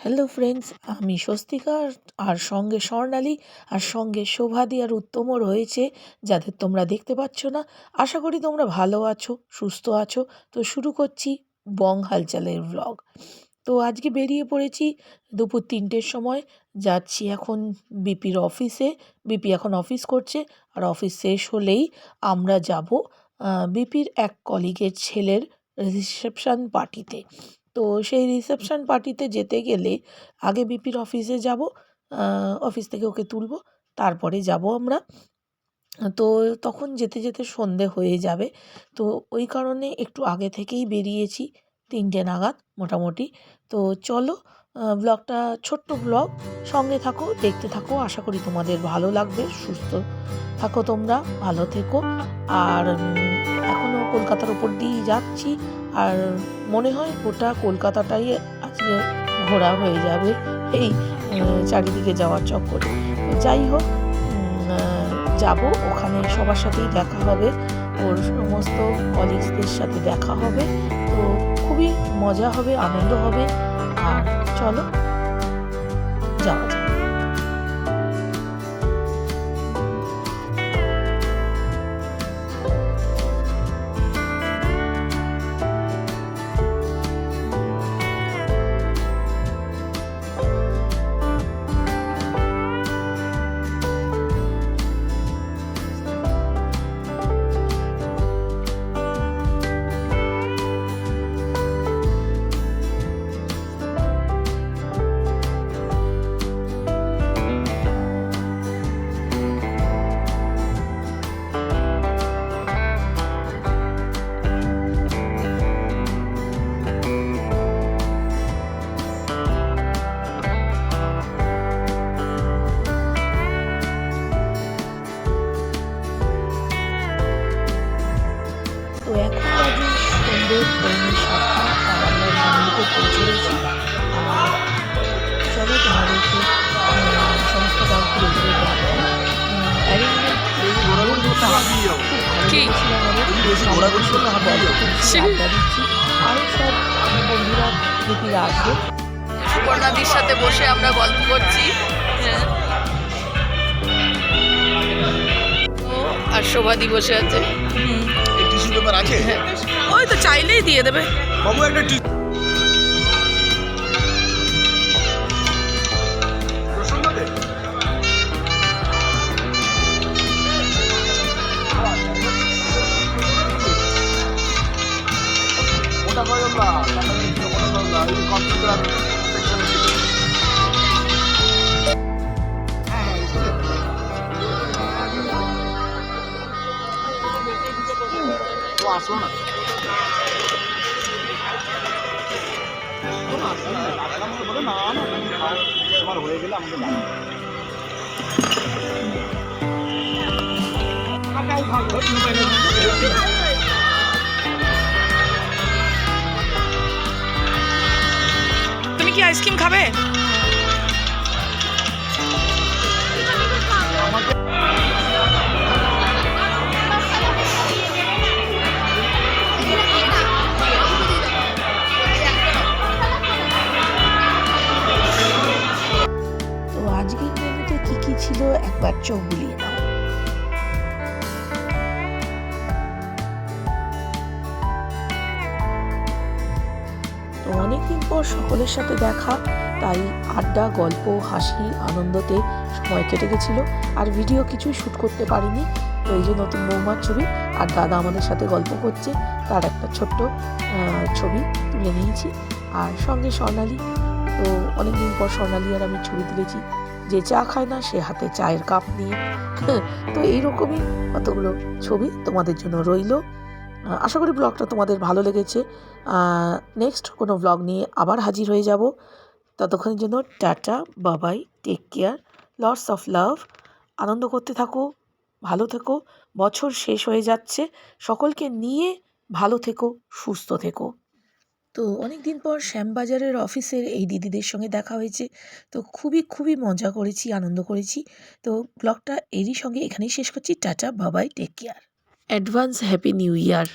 Hello friends, আমি স্বস্তিকা আর সঙ্গে স্বর্ণালী আর সঙ্গে শোভাদি আর উত্তমও রয়েছে, যাদের তোমরা দেখতে পাচ্ছ না। আশা করি তোমরা ভালো আছো, সুস্থ আছো। তো শুরু করছি বং হালচালের ব্লগ। তো আজকে বেরিয়ে পড়েছি দুপুর 3টের সময়। যাচ্ছি এখন বিপির অফিসে। বিপি এখন অফিস করছে, আর অফিস শেষ হলেই আমরা যাব বিপির এক কলিগের ছেলের রিসেপশন পার্টিতে। তো সেই রিসেপশন পার্টিতে যেতে গেলে আগে বিপির অফিসে যাব, অফিস থেকে ওকে তুলব, তারপরে যাব আমরা। তো তখন যেতে যেতে সন্ধে হয়ে যাবে। তো ওই কারণে একটু আগে থেকেই বেরিয়েছি, 3টে নাগাদ মোটামুটি। তো চলো, ব্লগটা ছোট্ট ব্লগ, সঙ্গে থাকো, দেখতে থাকো। আশা করি তোমাদের ভালো লাগবে। সুস্থ থাকো, তোমরা ভালো থেকো। আর এখনও কলকাতার ওপর দিয়েই যাচ্ছি, আর মনে হয় গোটা কলকাতাটাই আজকে ঘোরা হয়ে যাবে এই চারিদিকে যাওয়ার চক্করে। যাই হোক, যাব, ওখানে সবার সাথেই দেখা হবে, ওর সমস্ত কলিগসদের সাথে দেখা হবে। তো খুবই মজা হবে, আনন্দ হবে। আর চলো যাওয়া যাক। তো এখন বাজে সন্ধ্যে 6:45, আর আমরা মন্দিরে পৌঁছে গেছি। আর চলো তোমাদেরকে সমস্ত কাজ ঘুরে ঘুরে দেখাই। অ্যারেঞ্জমেন্ট খুব ভালো লেগেছিল আমাদের, আড্ডা দিচ্ছি। আরও সব বন্ধুরা বিপিরা আসবে। সুবর্ণাদির সাথে বসে আমরা গল্প করছি, আর শোভাদি বসে আছে। টিস্যু পেপার আছে? ওই তো চাইলেই দিয়ে দেবে। বাবু একটা ওটা কয় ওটা কম্পিউটার সেকশনে ছিল। তো আসো না, তোমার হয়ে গেলে আমাকে তুমি কি আইসক্রিম খাবে? তো আজকের মেনুতে কী কী ছিল একবার চোখ বুলিয়ে নাও। তো অনেকদিন পর সকলের সাথে দেখা, তাই আড্ডা, গল্প, হাসি, আনন্দতে সময় কেটে গেছিলো। আর ভিডিও কিছুই শ্যুট করতে পারিনি। তো এই যে নতুন বৌমার ছবি, আর দাদা আমাদের সাথে গল্প করছে, তার একটা ছোট্ট ছবি তুলে নিয়েছি। আর সঙ্গে স্বর্ণালী। তো অনেকদিন পর স্বর্ণালী আর আমি ছবি তুলেছি। যে চা খায় না সে হাতে চায়ের কাপ নিয়ে। তো এইরকমই কতগুলো ছবি তোমাদের জন্য রইল। আশা করি ব্লগটা তোমাদের ভালো লেগেছে। নেক্সট কোনো ব্লগ নিয়ে আবার হাজির হয়ে যাব। ততক্ষণের জন্য টাটা, বাবাই, take care, lots of love. আনন্দ করতে থাকো, ভালো থেকো। বছর শেষ হয়ে যাচ্ছে, সকলকে নিয়ে ভালো থেকো, সুস্থ থেকো। তো অনেক দিন পর শ্যামবাজারের অফিসের এই দিদিদের সঙ্গে দেখা হয়েছে। তো খুবই মজা করেছি, আনন্দ করেছি। তো ব্লগটা এরই সঙ্গে এখানেই শেষ করছি। টাটা, বাবাই, take care. Advance happy new ইয়ার।